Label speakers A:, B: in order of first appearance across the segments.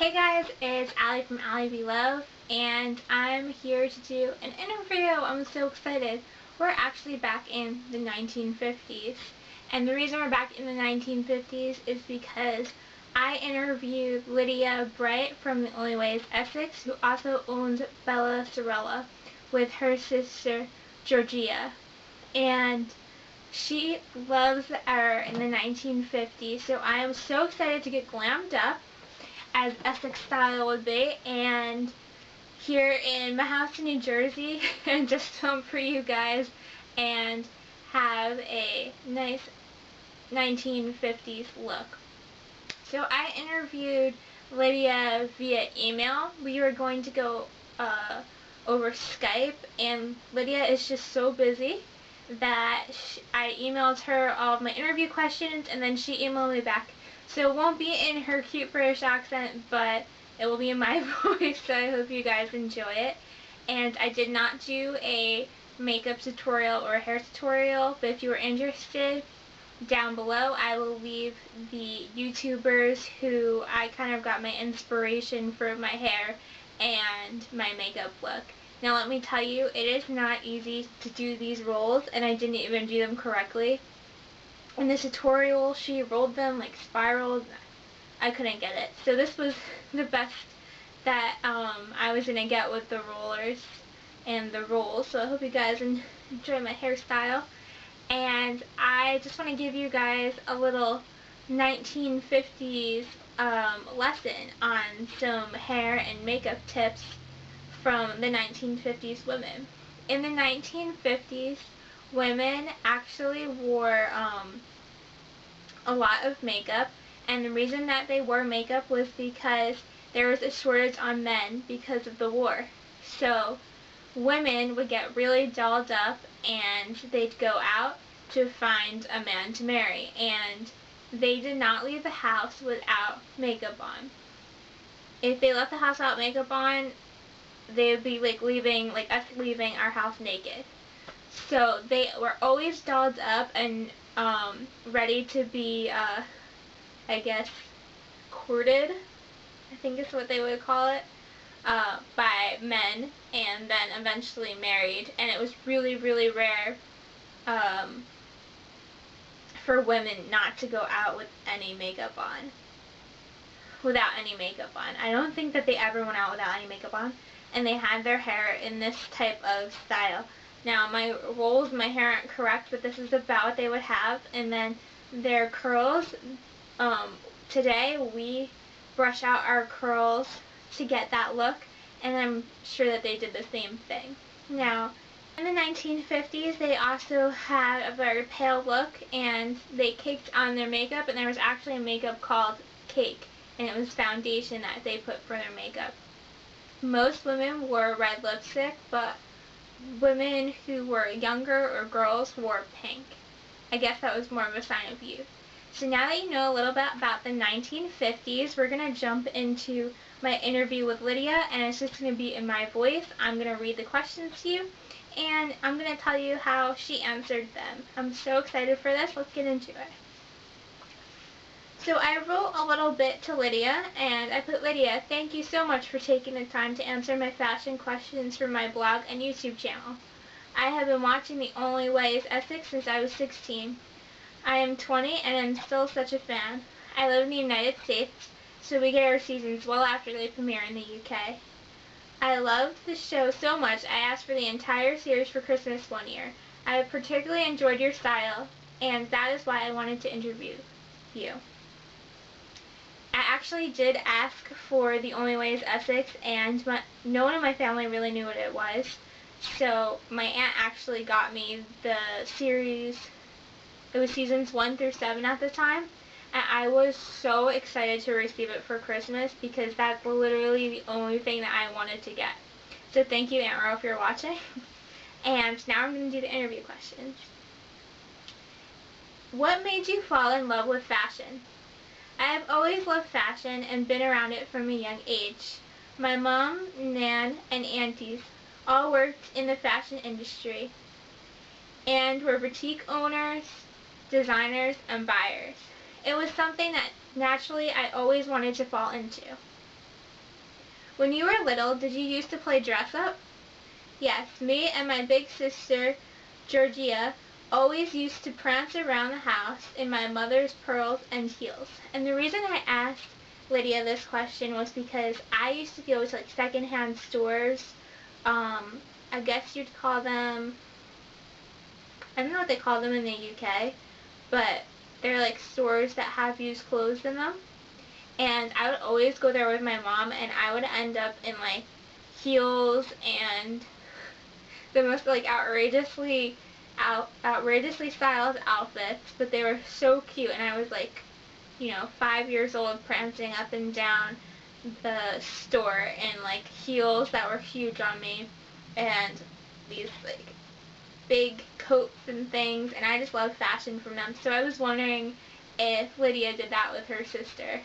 A: Hey guys, it's Allie from Allie Be Love, and I'm here to do an interview. I'm so excited. We're actually back in the 1950s, and the reason we're back in the 1950s is because I interviewed Lydia I from The Only Way is Essex, who also owns Bella Sorella, with her sister Georgia, and she loves the era in the 1950s, so I am so excited to get glammed up as Essex style would be, and here in my house in New Jersey, and just film for you guys and have a nice 1950s look. So I interviewed Lydia via email. We were going to go over Skype, and Lydia is just so busy that I emailed her all of my interview questions, and then she emailed me back. So it won't be in her cute British accent, but it will be in my voice, so I hope you guys enjoy it. And I did not do a makeup tutorial or a hair tutorial, but if you are interested, down below I will leave the YouTubers who I kind of got my inspiration for my hair and my makeup look. Now let me tell you, it is not easy to do these rolls, and I didn't even do them correctly. In this tutorial, she rolled them like spirals. I couldn't get it. So this was the best that I was going to get with the rollers and the rolls. So I hope you guys enjoy my hairstyle. And I just want to give you guys a little 1950s lesson on some hair and makeup tips from the 1950s women. In the 1950s, women actually wore a lot of makeup, and the reason that they wore makeup was because there was a shortage on men because of the war. So women would get really dolled up and they'd go out to find a man to marry, and they did not leave the house without makeup on. If they left the house without makeup on, they would be like us leaving our house naked. So they were always dolled up and ready to be, I guess, courted, I think is what they would call it, by men, and then eventually married. And it was really, really rare for women not to go out with any makeup on. Without any makeup on. I don't think that they ever went out without any makeup on, and they had their hair in this type of style. Now my rolls, my hair aren't correct, but this is about what they would have. And then their curls, today we brush out our curls to get that look, and I'm sure that they did the same thing. Now in the 1950s, they also had a very pale look, and they caked on their makeup, and there was actually a makeup called cake, and it was foundation that they put for their makeup. Most women wore red lipstick, but women who were younger or girls wore pink. I guess that was more of a sign of youth. So now that you know a little bit about the 1950s, we're going to jump into my interview with Lydia, and it's just going to be in my voice. I'm going to read the questions to you, and I'm going to tell you how she answered them. I'm so excited for this. Let's get into it. So I wrote a little bit to Lydia, and I put, "Lydia, thank you so much for taking the time to answer my fashion questions for my blog and YouTube channel. I have been watching The Only Way is Essex since I was 16. I am 20 and am still such a fan. I live in the United States, so we get our seasons well after they premiere in the UK. I loved the show so much I asked for the entire series for Christmas one year. I have particularly enjoyed your style, and that is why I wanted to interview you." I actually did ask for The Only Way is Essex, and no one in my family really knew what it was. So my aunt actually got me the series. It was seasons 1 through 7 at the time, and I was so excited to receive it for Christmas because that's literally the only thing that I wanted to get. So thank you, Aunt Ro, if you're watching. And now I'm going to do the interview questions. What made you fall in love with fashion? I have always loved fashion and been around it from a young age. My mom, nan, and aunties all worked in the fashion industry and were boutique owners, designers, and buyers. It was something that naturally I always wanted to fall into. When you were little, did you used to play dress-up? Yes, me and my big sister, Georgia, always used to prance around the house in my mother's pearls and heels. And the reason I asked Lydia this question was because I used to go to like secondhand stores. I guess you'd call them, I don't know what they call them in the UK, but they're like stores that have used clothes in them. And I would always go there with my mom, and I would end up in like heels and the most like outrageously styled outfits, but they were so cute, and I was like, 5 years old, prancing up and down the store in like heels that were huge on me, and these like big coats and things, and I just love fashion from them. So I was wondering if Lydia did that with her sister.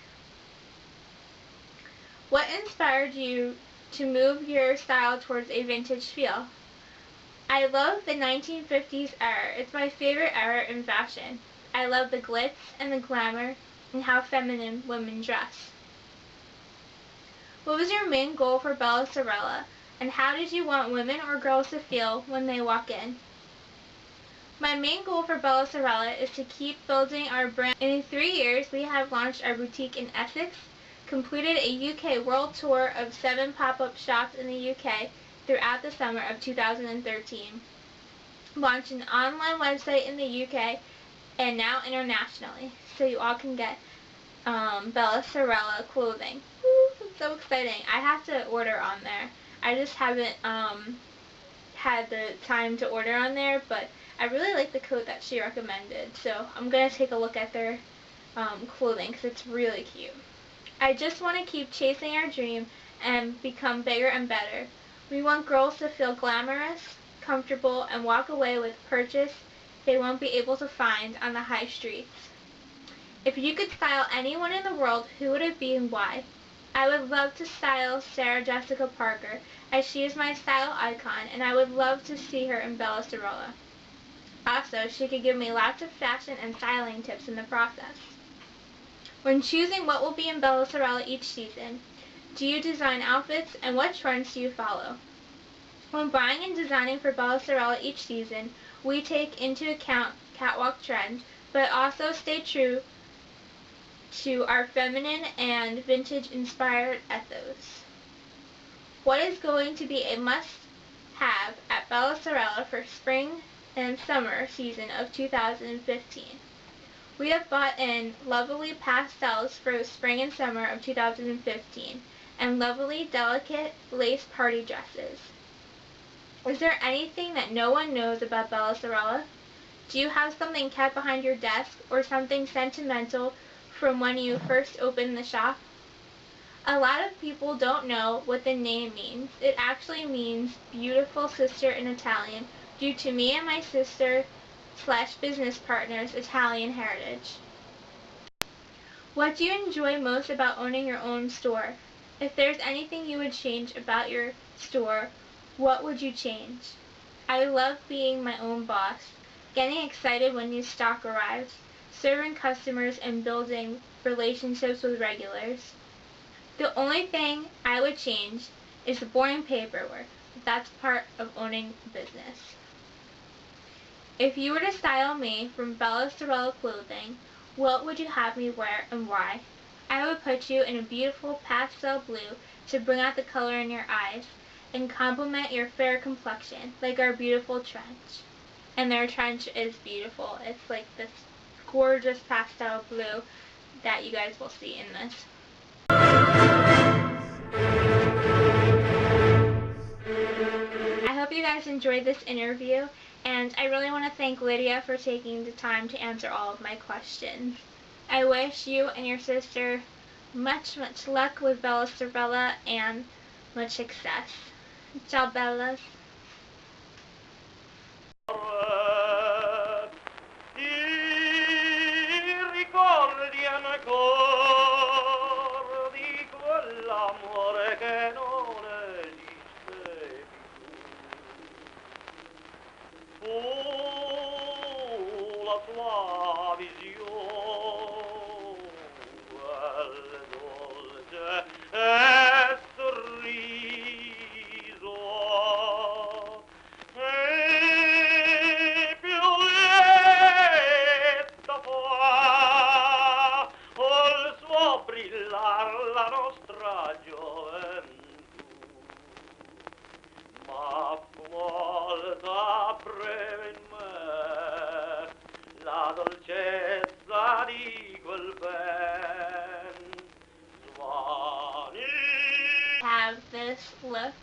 A: What inspired you to move your style towards a vintage feel? I love the 1950s era. It's my favorite era in fashion. I love the glitz and the glamour and how feminine women dress. What was your main goal for Bella Sorella, and how did you want women or girls to feel when they walk in? My main goal for Bella Sorella is to keep building our brand. In 3 years, we have launched our boutique in Essex, completed a UK world tour of 7 pop-up shops in the UK throughout the summer of 2013, launched an online website in the UK and now internationally, so you all can get Bella Sorella clothing. Woo, it's so exciting. I have to order on there. I just haven't had the time to order on there, but I really like the coat that she recommended, so I'm going to take a look at their clothing because it's really cute. I just want to keep chasing our dream and become bigger and better. We want girls to feel glamorous, comfortable, and walk away with purchase they won't be able to find on the high streets. If you could style anyone in the world, who would it be and why? I would love to style Sarah Jessica Parker, as she is my style icon, and I would love to see her in Bella Sorella. Also, she could give me lots of fashion and styling tips in the process. When choosing what will be in Bella Sorella each season, do you design outfits, and what trends do you follow? When buying and designing for Bella Sorella each season, we take into account catwalk trends, but also stay true to our feminine and vintage-inspired ethos. What is going to be a must-have at Bella Sorella for spring and summer season of 2015? We have bought in lovely pastels for spring and summer of 2015, and lovely delicate lace party dresses. Is there anything that no one knows about Bella Sorella? Do you have something kept behind your desk, or something sentimental from when you first opened the shop? A lot of people don't know what the name means. It actually means beautiful sister in Italian, due to me and my sister/business partner's Italian heritage. What do you enjoy most about owning your own store? If there's anything you would change about your store, what would you change? I love being my own boss, getting excited when new stock arrives, serving customers, and building relationships with regulars. The only thing I would change is the boring paperwork. That's part of owning a business. If you were to style me from Bella Sorella clothing, what would you have me wear and why? I would put you in a beautiful pastel blue to bring out the color in your eyes and complement your fair complexion, like our beautiful trench. And their trench is beautiful. It's like this gorgeous pastel blue that you guys will see in this. I hope you guys enjoyed this interview, and I really want to thank Lydia for taking the time to answer all of my questions. I wish you and your sister much luck with Bella Sorella and much success. Ciao, Bellas.
B: La tua visione, dolce e sorridente. alla nostra gioventù, ma fu molta breve in me la dolcezza di quel ben svanì.
A: Have this look.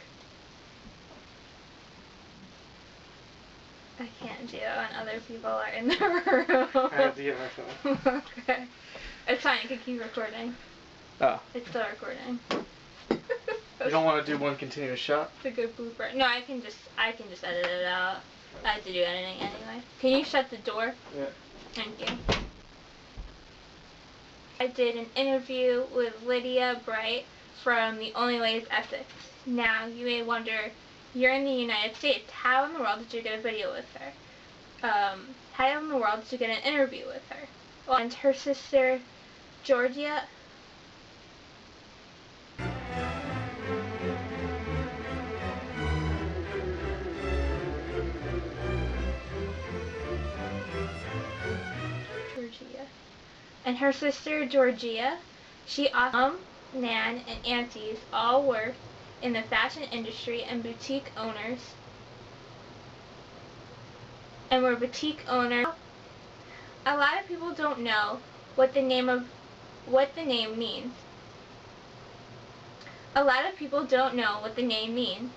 A: I can't do it when other people are in the room.
C: I have to get my phone.
A: Okay. It's fine, I can keep recording.
C: Oh.
A: It's still recording.
C: You don't want to do one continuous shot?
A: It's a good blooper. No, I can just edit it out. I have to do editing anyway. Can you shut the door?
C: Yeah.
A: Thank you. I did an interview with Lydia I from The Only Way is Essex. Now, you may wonder, you're in the United States. How in the world did you get a video with her? How in the world did you get an interview with her? Well, and her sister, Georgia. And her sister, Georgia, Nan, and aunties all work in the fashion industry and boutique owners. And we're boutique owners. A lot of people don't know what the name means. A lot of people don't know what the name means.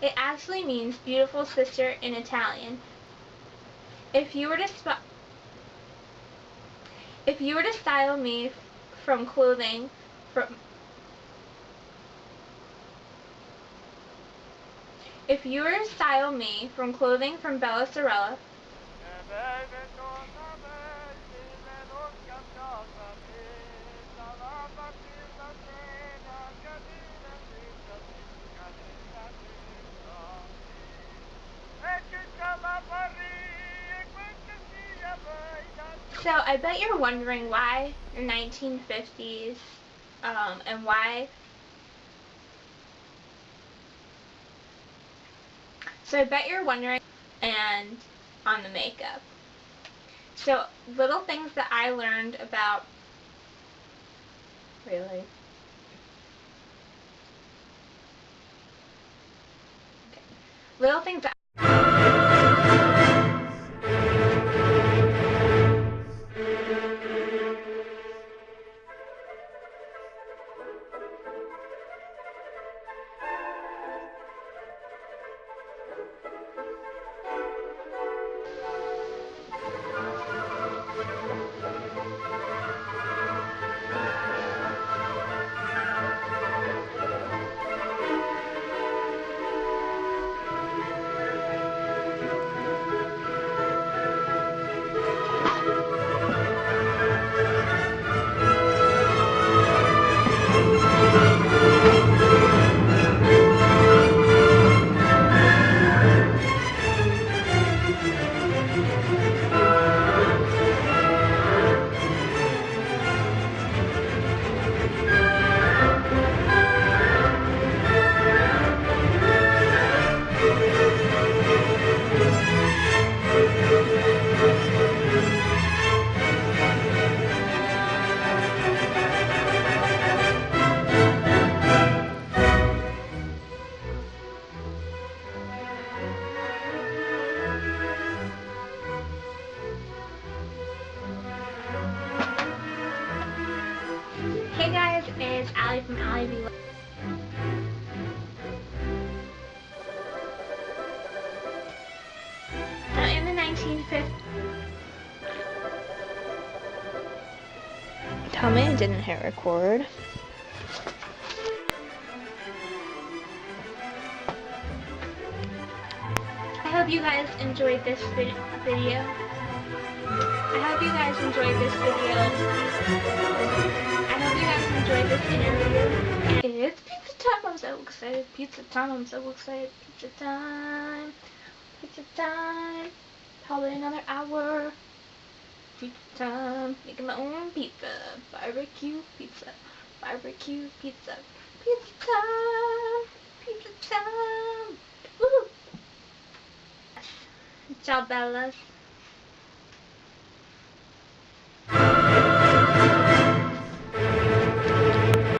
A: It actually means beautiful sister in Italian. If you were to style me from clothing from Bella Sorella, so I bet you're wondering why the 1950s, and why. So I bet you're wondering, and on the makeup. So little things that I learned about. Really? Okay. Little things that. Hey guys, it's Allie from Lydia I. In the 1950s. Tell me I didn't hit record. I hope you guys enjoyed this video. I hope you guys enjoyed this interview. It's pizza time. I'm so excited. Pizza time. I'm so excited. Pizza time. Pizza time. Probably another hour. Pizza time. Making my own pizza. Barbecue pizza. Barbecue pizza. Pizza time. Pizza time. Woo! Ciao, Bellas.